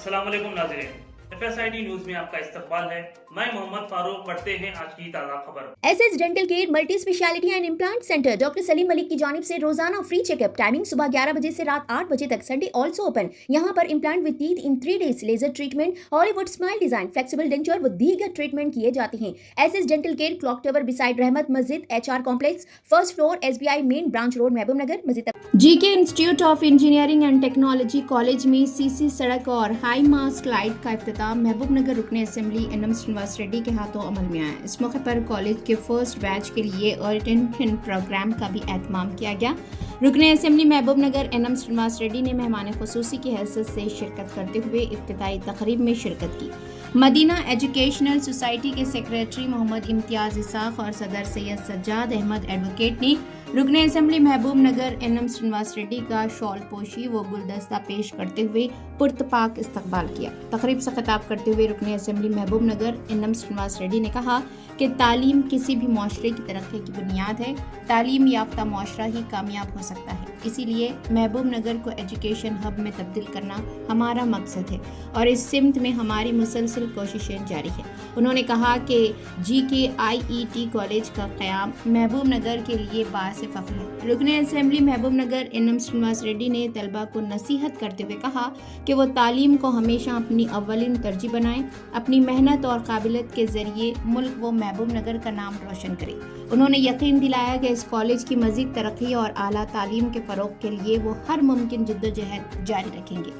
अस्सलाम वालेकुम नाज़रीन, FSID न्यूज में आपका इस्तकबाल है। मैं मोहम्मद फारूक। पढ़ते हैं आज की ताज़ा खबर। SS dental care multi speciality and implant centre doctor Salim Malik की जानिब से रोजाना फ्री चेकअप। टाइमिंग सुबह 11 बजे से रात 8 बजे तक। Sunday also open. यहाँ पर implant with teeth in 3 days, laser treatment, Hollywood smile design, flexible denture व दीगर ट्रीटमेंट किए जाते हैं। SS dental care clock tower beside Rahmat Masjid, HR complex, first floor, SBI main branch road, Mahbub Nagar. मस्जिद GK institute of engineering and technology college में CC सड़क और high mast light का इफ्तिताम महबूब नगर रुकने असेंबली NM श्रीनिवास रेड्डी के हाथों अमल में आया। इस मौके पर कॉलेज के फर्स्ट बैच के लिए ओरिएंटेशन प्रोग्राम का भी एहतमाम किया गया। रुकने असेंबली महबूब नगर NM श्रीनिवास रेड्डी ने मेहमान खुसूसी की हैसियत से शिरकत करते हुए इफ्तिताई तकरीब में शिरकत की। मदीना एजुकेशनल सोसाइटी के सेक्रेटरी मोहम्मद इम्तियाज इसाक और सदर सैयद सज्जाद अहमद एडवोकेट ने रुकने असेंबली महबूब नगर NM श्रीनिवास रेड्डी का शॉल पोशी व गुलदस्ता पेश करते हुए पुरतपाक इस्तकबाल किया। तकरीब से खिताब करते हुए रुकने असेंबली महबूब नगर NM श्रीनिवास रेड्डी ने कहा कि तालीम किसी भी माशरे की तरक्की की बुनियाद है। तालीम याफ्ता माशरा ही कामयाब हो सकता है। इसीलिए महबूब नगर को एजुकेशन हब में तब्दील करना हमारा मकसद है और इस सिमत में हमारी मुसलसल कोशिशें जारी है। उन्होंने कहा कि GK IET कॉलेज का क़याम महबूब नगर के लिए बाइस फ़ख्र है। रुकने असेंबली महबूब नगर NM श्रीनिवास रेड्डी ने तलबा को नसीहत करते हुए कहा कि वो तालीम को हमेशा अपनी अव्वलिन तरजीह बनाएं। अपनी मेहनत और काबिलियत के जरिए मुल्क व महबूब नगर का नाम रोशन करें। उन्होंने यकीन दिलाया कि इस कॉलेज की मज़ीद तरक्की और आला तालीम के फ़रोग़ के लिए वो हर मुमकिन जद्दोजहद जारी रखेंगे।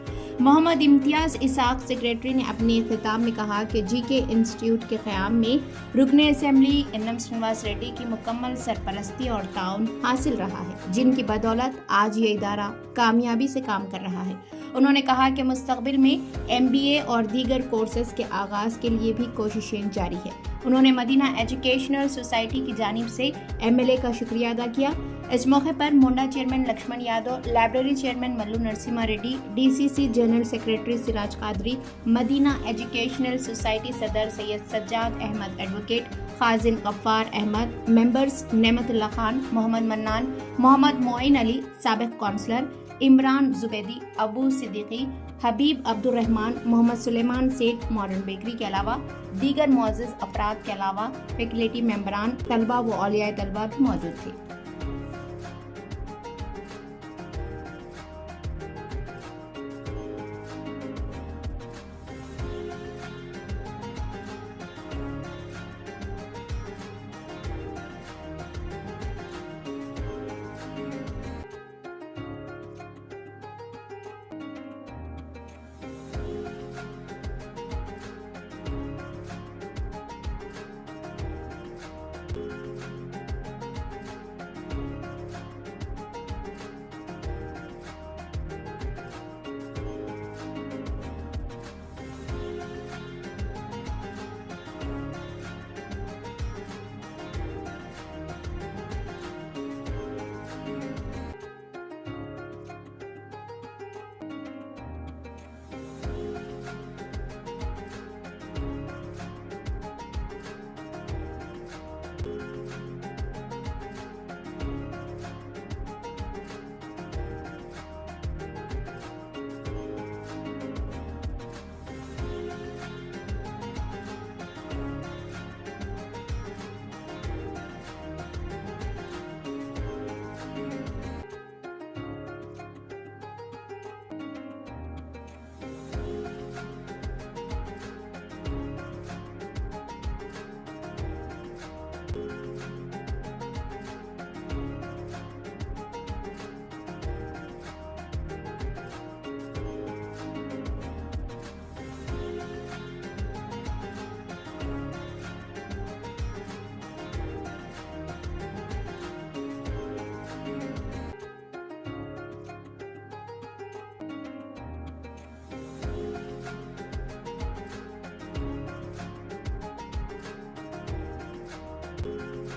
मोहम्मद इम्तियाज इसाक सेक्रेटरी ने अपने खिताब में कहा कि GK इंस्टीट्यूट के क़याम में रुकने असेंबली NM श्रीनिवास रेड्डी की मुकम्मल सरपरस्ती और ताउन हासिल रहा है, जिनकी बदौलत आज ये इदारा कामयाबी से काम कर रहा है। उन्होंने कहा कि मुस्तक़बिल में MBA और दीगर कोर्सेज के आगाज़ के लिए भी कोशिशें जारी है। उन्होंने मदीना एजुकेशनल सोसाइटी की जानिब से MLA का शुक्रिया अदा किया। इस मौके पर Monda chairman Lakshman Yadav, library chairman Mallu Narasimha Reddy, DCC general secretary Siraj Qadri, Madina educational society सदर सैयद सज्जाद अहमद एडवोकेट, खाजिन गफ्फार अहमद, मेंबर्स नेमतुल्लाह खान, मोहम्मद मन्नान, मोहम्मद मोइन अली, साबिक councillor, Imran Zubaidi, Abu Siddiqui, Habib Abdul Rahman, Mohammed Suleman Seth, modern bakery के अलावा दीगर मुअज़्ज़ज़ अफराद के अलावा फैकल्टी मेंबरान, तलबा व औलिया तलबा भी मौजूद थे।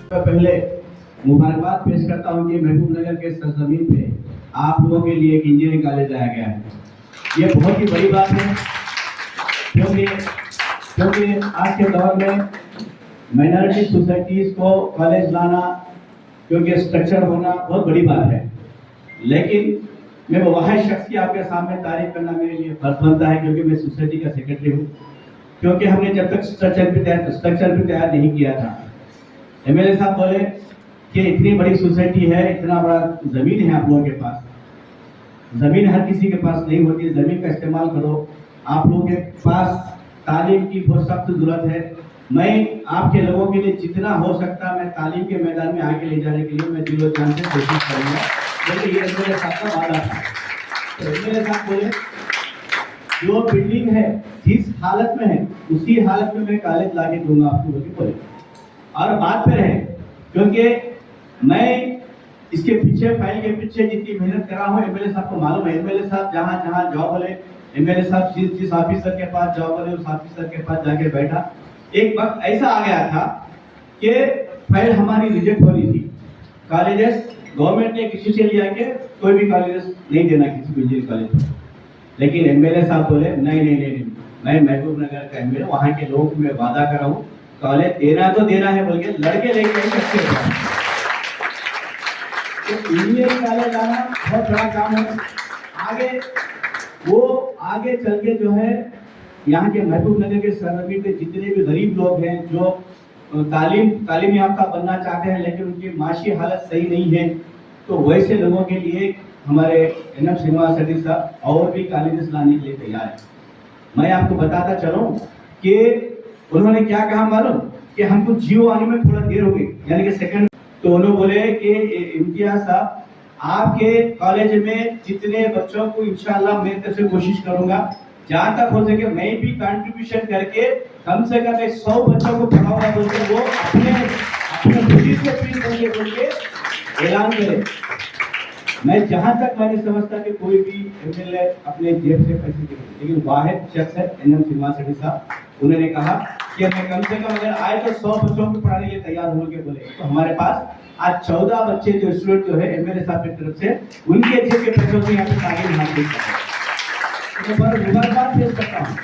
पहले मुबारकबाद पेश करता हूं कि महबूब नगर के सरजमीन पे आप लोगों के लिए एक इंजीनियरिंग कॉलेज लाया गया है। ये बहुत ही बड़ी बात है क्योंकि आज के दौर में माइनॉरिटी सोसाइटीज को कॉलेज लाना, क्योंकि स्ट्रक्चर होना बहुत बड़ी बात है, लेकिन मैं वह शख्स की आपके सामने तारीफ करना मेरे लिए फर्ज बनता है, क्योंकि मैं सोसाइटी का सेक्रेटरी हूँ। क्योंकि हमने जब तक स्ट्रक्चर भी तैयार नहीं किया था, एमएलए साहब बोले कि इतनी बड़ी सोसाइटी है, इतना बड़ा जमीन है आप लोगों के पास, जमीन हर किसी के पास नहीं होती, जमीन का इस्तेमाल करो, आप लोगों के पास तालीम की बहुत सख्त जरूरत है। मैं आपके लोगों के लिए जितना हो सकता मैं तालीम के मैदान में आगे ले जाने के लिए मैं दिलो जान से कोशिश करूंगा, क्योंकि ये मेरे साथ का वादा था। तो मेरे साथ बोले जो बिल्डिंग है जिस हालत में है उसी हालत में मैं कॉलेज लाके दूंगा आपको, बोले। और बात पे रहे, क्योंकि मैं इसके पीछे फाइल के पीछे जितनी मेहनत करा हूँ, एमएलए साहब को मालूम है। एमएलए साहब जहाँ जहाँ जॉब बोले, एमएलए साहब जिस ऑफिसर के पास जॉब बोले उस ऑफिसर के पास जाके बैठा। एक वक्त ऐसा आ गया था कि फाइल हमारी रिजेक्ट हो रही थी, कॉलेजेस गवर्नमेंट ने किसी से लिया के कोई भी कॉलेजेस नहीं देना किसी को इंजीनियरिंग कॉलेज, लेकिन एमएलए साहब बोले नहीं, मैं महबूब नगर का एमएलए, वहाँ के लोगों को मैं वादा कर रहा हूँ कॉलेज देना तो देना है, बोल के लड़के लेके नहीं सकते। तो इंजीनियरिंग कॉलेज आना बहुत बड़ा काम है। आगे चल के जो है यहाँ के महबूब नगर के सरजमीन के जितने भी गरीब लोग हैं जो तालीम याफ्ता बनना चाहते हैं लेकिन उनकी माशी हालत सही नहीं है, तो वैसे लोगों के लिए हमारे एनएम श्रीनिवास रेड्डी साहब और भी कॉलेजेस लाने के लिए तैयार है। मैं आपको बताता चलूं कि उन्होंने क्या कहा मालूम, कि हमको जियो आने में थोड़ा देर हो गई, यानी कि सेकंड। तो उन्होंने बोले कि इम्तियाज साहब आपके कॉलेज में जितने बच्चों को इंशाल्लाह मैं तरफ से कोशिश करूंगा, जहाँ तक हो सके मैं भी कंट्रीब्यूशन करके कम से कम 100 बच्चों को पढ़ाऊंगा, बोल के वो अपने खुशी से फीस देंगे बोल के ऐलान करे। मैं जहां तक मैंने समझता कि कोई भी एमएलए अपने जेब से पैसे दे, लेकिन वाहिद शख्स है एनएम श्रीनिवास रेड्डी साहब, उन्होंने कहा कि मैं कम से कम अगर आए तो 100 बच्चों को पढ़ाने के लिए तैयार हो के बोले। तो हमारे पास आज 14 बच्चे जो स्टूडेंट जो है एमएलए साहब की तरफ से उनके जेब के पैसों से यहाँ पे तालीम हासिल कर रहे हैं। तो पर बात पेश करता हूँ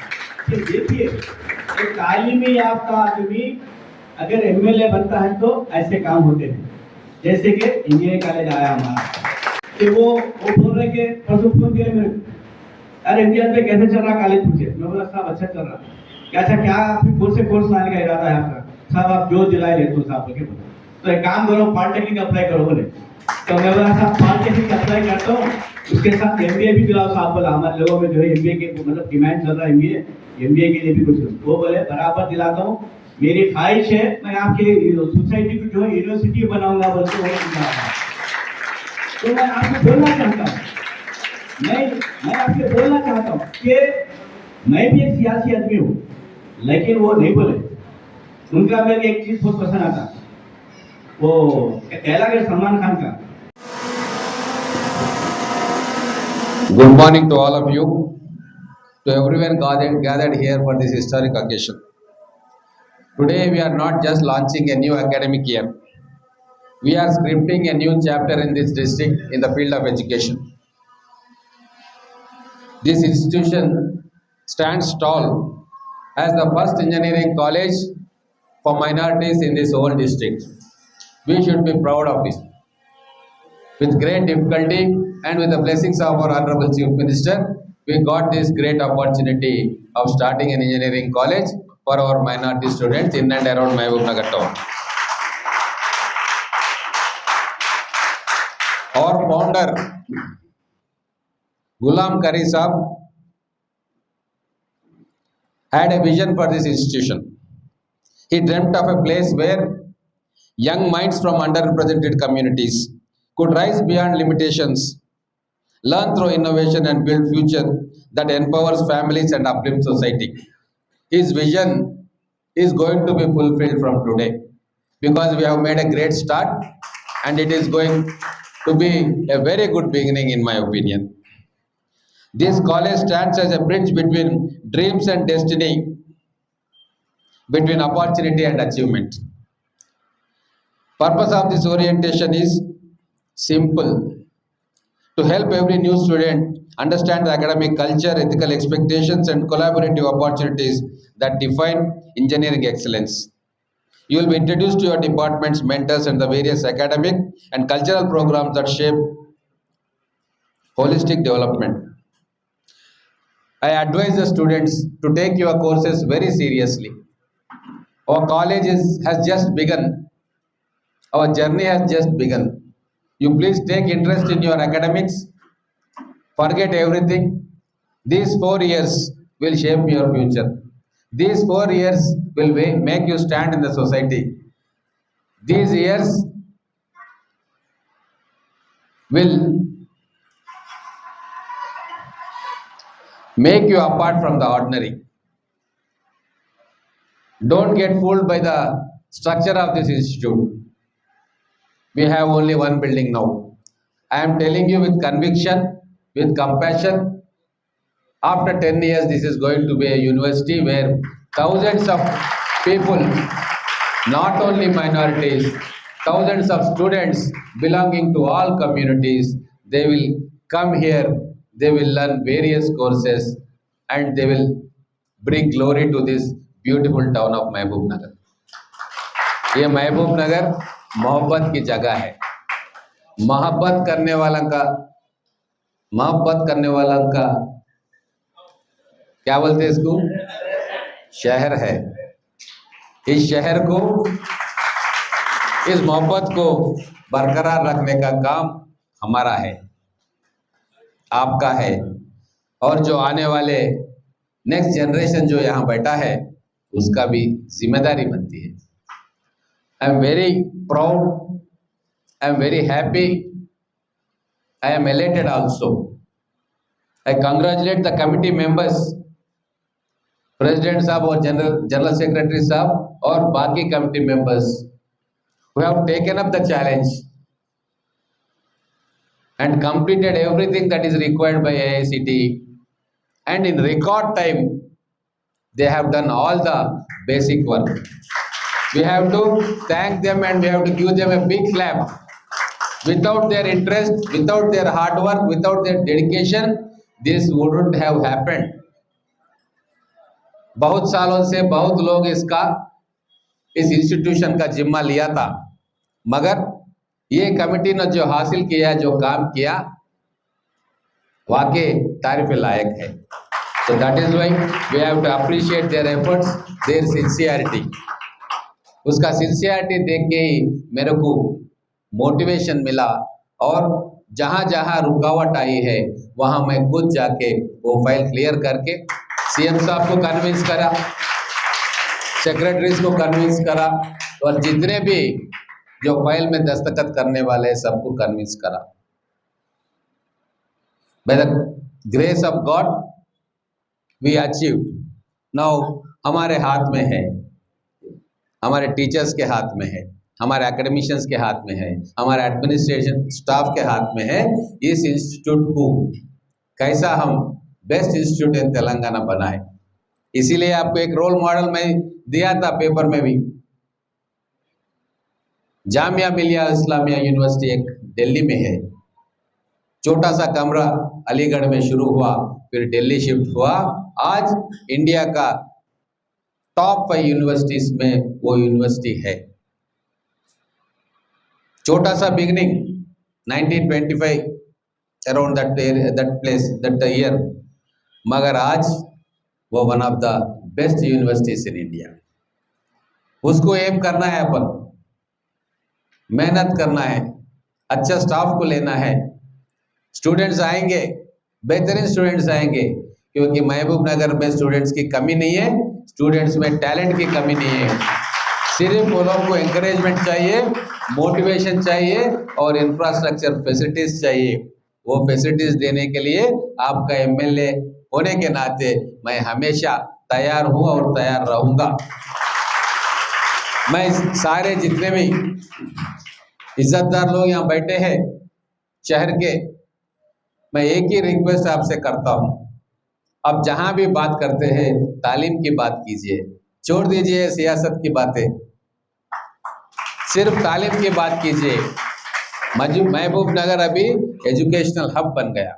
कि देखिए एक तालीमी याफ्ता आदमी अगर एमएलए बनता है तो ऐसे काम होते हैं, जैसे कि इंजीनियरिंग कॉलेज आया हमारा, कि वो बोल रहे कि परसों फोन किया मेरे, अरे इम्तियाज पे कैसे चल रहा कॉलेज, पूछे। मैं बोला साहब अच्छा चल रहा। अच्छा क्या आपकी कौन से कोर्स लाने का इरादा है आपका? साहब आप जो दिलाए ले तो साहब बोल के बोला, तो एक काम करो पॉलिटेक्निक अप्लाई करो बोले। तो मैं बोला साहब पॉलिटेक्निक अप्लाई करता हूँ, उसके साथ एमबीए भी दिलाओ साहब। बोला हमारे लोगों में जो है एमबीए के मतलब डिमांड चल रहा है, एमबीए के लिए भी कुछ। वो बोले बराबर दिलाता हूँ, मेरी ख्वाहिश है मैं आपके सोसाइटी को जो है यूनिवर्सिटी बनाऊंगा बोलते वो। तो मैं आपको बोलना चाहता हूँ, मैं आपसे बोलना चाहता हूँ कि मैं भी एक सियासी आदमी हूँ, लेकिन वो नहीं बोले। उनका मेरे एक चीज बहुत पसंद आता, वो डायलॉग है सलमान खान का। Good morning to all of you, to everyone gathered here for this historic occasion. Today we are not just launching a new academic year, we are scripting a new chapter in this district in the field of education. This institution stands tall as the first engineering college for minorities in this whole district. We should be proud of it. With great difficulty and with the blessings of our Honorable Chief Minister, we got this great opportunity of starting an engineering college for our minority students in and around Mahbub Nagar town. Our founder, Ghulam Kari Saab, had a vision for this institution. He dreamt of a place where young minds from underrepresented communities could rise beyond limitations, learn through innovation and build future that empowers families and uplifts society. His vision is going to be fulfilled from today because we have made a great start and it is going to be a very good beginning in my opinion. This college stands as a bridge between dreams and destiny, between opportunity and achievement. Purpose of this orientation is simple: to help every new student understand the academic culture, ethical expectations, and collaborative opportunities that define engineering excellence. You will be introduced to your department's mentors and the various academic and cultural programs that shape holistic development. I advise the students to take your courses very seriously. Our college has just begun. Our journey has just begun. You please take interest in your academics. Forget everything. These 4 years will shape your future. These 4 years will make you stand in the society. These years will make you apart from the ordinary. Don't get fooled by the structure of this institute. We have only one building now. I am telling you with conviction, with compassion, after 10 years this is going to be a university where thousands of people, not only minorities, thousands of students belonging to all communities, they will come here, they will learn various courses and they will bring glory to this beautiful town of महबूब नगर. ये महबूब नगर मोहब्बत की जगह है. मोहब्बत करने वाला का क्या बोलते हैं इसको, शहर है. इस शहर को, इस मोहब्बत को बरकरार रखने का काम हमारा है, आपका है, और जो आने वाले नेक्स्ट जनरेशन जो यहाँ बैठा है उसका भी जिम्मेदारी बनती है. I am very proud, I am very happy, I am elated also. I congratulate the committee members, president साहब और general secretary साहब और बाकी committee members who have taken up the challenge and completed everything that is required by AICTE, and in record time they have done all the basic work. We have to thank them and we have to give them a big clap. Without their interest, without their hard work, without their dedication, this wouldn't have happened. बहुत सालों से बहुत लोग इस institution का जिम्मा लिया था, मगर ये कमेटी ने जो हासिल किया, जो काम किया, वाकई तारीफ लायक है. So that is why we have to appreciate their efforts, their sincerity. उसका सिंसियरिटी देख के ही मेरे को मोटिवेशन मिला और जहाँ जहाँ रुकावट आई है वहाँ मैं खुद जाके वो फाइल क्लियर करके सीएम साहब को कन्विंस करा, सेक्रेटरीज को कन्विंस करा और जितने भी जो फाइल में दस्तखत करने वाले हैं सबको कन्विंस करा. By the grace of God we achieved. Now हमारे हाथ में है, हमारे टीचर्स के हाथ में है, हमारे एकेडमिशियंस के हाथ में है, हमारे एडमिनिस्ट्रेशन स्टाफ के हाथ में है इस इंस्टीट्यूट को कैसा हम बेस्ट इंस्टीट्यूट इन तेलंगाना बनाए. इसीलिए आपको एक रोल मॉडल मैं दिया था पेपर में भी. जामिया मिलिया इस्लामिया यूनिवर्सिटी एक दिल्ली में है, छोटा सा कमरा अलीगढ़ में शुरू हुआ, फिर दिल्ली शिफ्ट हुआ. आज इंडिया का टॉप 5 यूनिवर्सिटीज में वो यूनिवर्सिटी है. छोटा सा beginning 1925 around that place that year, मगर आज वो one of the best universities in India. उसको एम करना है, अपन मेहनत करना है, अच्छा स्टाफ को लेना है, स्टूडेंट्स आएंगे, बेहतरीन स्टूडेंट्स आएंगे, क्योंकि महबूब नगर में स्टूडेंट्स की कमी नहीं है, स्टूडेंट्स में टैलेंट की कमी नहीं है. सिर्फ वो लोगों को एंकरेजमेंट चाहिए, मोटिवेशन चाहिए और इंफ्रास्ट्रक्चर फैसिलिटीज चाहिए. वो फैसिलिटीज देने के लिए आपका एमएलए होने के नाते मैं हमेशा तैयार हूँ और तैयार रहूँगा. मैं सारे जितने भी इज्जतदार लोग यहाँ बैठे हैं शहर के, मैं एक ही रिक्वेस्ट आपसे करता हूँ, अब जहाँ भी बात करते हैं तालीम की बात कीजिए, छोड़ दीजिए सियासत की बातें, सिर्फ तालीम की बात कीजिए. महबूब नगर अभी एजुकेशनल हब बन गया.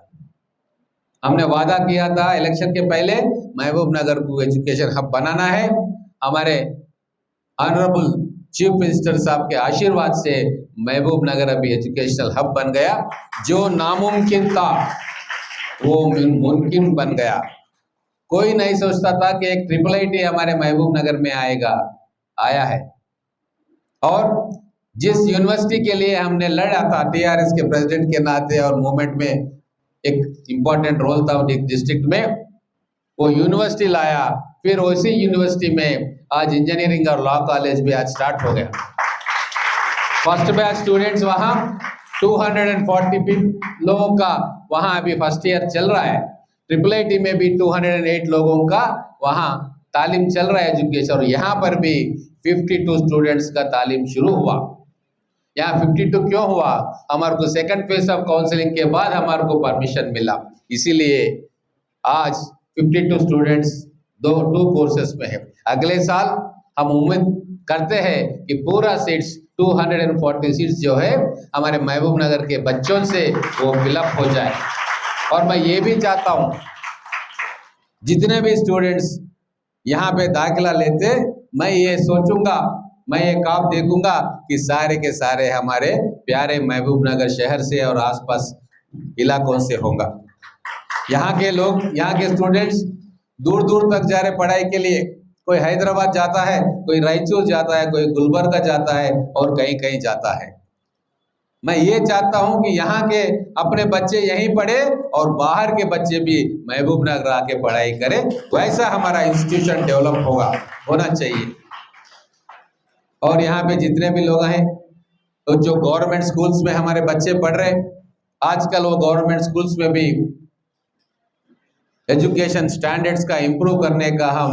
हमने वादा किया था इलेक्शन के पहले महबूब नगर को एजुकेशन हब बनाना है. हमारे ऑनरेबल चीफ मिनिस्टर साहब के आशीर्वाद से महबूब नगर अभी एजुकेशनल हब बन गया। जो नामुमकिन था वो मुमकिन बन गया। कोई नहीं सोचता था कि एक IIIT हमारे महबूब नगर में आया है। और जिस यूनिवर्सिटी के लिए हमने लड़ा था TRS के प्रेसिडेंट के नाते और मूवमेंट में एक इम्पोर्टेंट रोल था डिस्ट्रिक्ट में, वो यूनिवर्सिटी लाया। फिर उसी यूनिवर्सिटी में आज इंजीनियरिंग और लॉ कॉलेज भी आज स्टार्ट हो गया। फर्स्ट बैच स्टूडेंट्स वहाँ 240 लोगों का वहाँ अभी फर्स्ट ईयर चल रहा है। IIIT में भी 208 लोगों का वहाँ तालीम चल रहा है एजुकेशन। और यहाँ पर भी 52 स्टूडेंट्स का तालीम शुरू हुआ। यहाँ 52 क्यों हुआ? हमारे को सेकंड फेज ऑफ काउंसलिंग के बाद हमारे को परमिशन मिला, इसीलिए आज 52 स्टूडेंट्स दो कोर्सेस में है। अगले साल हम उम्मीद करते हैं कि पूरा सीट्स 240 सीट्स जो है हमारे महबूब नगर के बच्चों से वो फिलअप हो जाए। और मैं ये भी चाहता हूँ जितने भी स्टूडेंट्स यहाँ पे दाखिला लेते, मैं ये सोचूंगा, मैं ये ख्वाब देखूंगा कि सारे के सारे हमारे प्यारे महबूब नगर शहर से और आसपास इलाकों से होगा। यहाँ के लोग, यहाँ के स्टूडेंट्स दूर दूर तक जा रहे पढ़ाई के लिए। कोई हैदराबाद जाता है, कोई रायचूर जाता है, कोई गुलबर्गा जाता है और कहीं कहीं जाता है। मैं ये चाहता हूं कि यहाँ के अपने बच्चे यहीं पढ़े और बाहर के बच्चे भी महबूब नगर आके पढ़ाई करें। वैसा हमारा इंस्टीट्यूशन डेवलप होना चाहिए। और यहाँ पे जितने भी लोग हैं तो जो गवर्नमेंट स्कूल्स में हमारे बच्चे पढ़ रहे हैं, आजकल वो गवर्नमेंट स्कूल्स में भी एजुकेशन स्टैंडर्ड्स का इम्प्रूव करने का हम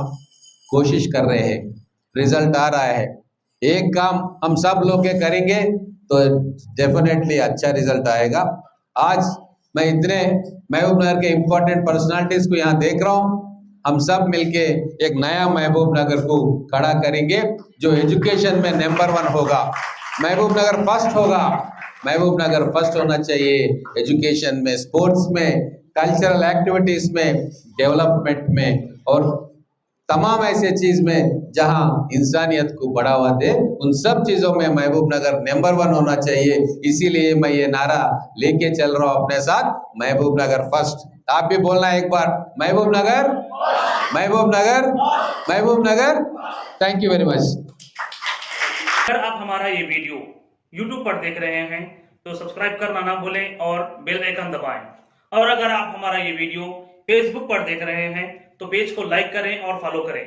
कोशिश कर रहे हैं। रिजल्ट आ रहा है। एक काम हम सब लोग के करेंगे तो डेफिनेटली अच्छा रिजल्ट आएगा। आज मैं इतने महबूब नगर के इम्पोर्टेंट पर्सनालिटीज को यहाँ देख रहा हूँ। हम सब मिलके एक नया महबूब नगर को खड़ा करेंगे जो एजुकेशन में नंबर 1 होगा। महबूब नगर फर्स्ट होगा। महबूब नगर फर्स्ट होना चाहिए एजुकेशन में, स्पोर्ट्स में, कल्चरल एक्टिविटीज में, डेवलपमेंट में और तमाम ऐसे चीज में जहां इंसानियत को बढ़ावा दे, उन सब चीजों में महबूब नगर नंबर 1 होना चाहिए। इसीलिए मैं ये नारा लेके चल रहा हूं अपने साथ, महबूब नगर फर्स्ट। आप भी बोलना एक बार, महबूब नगर, Mahbubnagar, Mahbubnagar. Thank you very much. अगर आप हमारा ये वीडियो YouTube पर देख रहे हैं तो सब्सक्राइब करना ना भूलें और बेल आइकन दबाएं। और अगर आप हमारा ये वीडियो Facebook पर देख रहे हैं तो पेज को लाइक करें और फॉलो करें।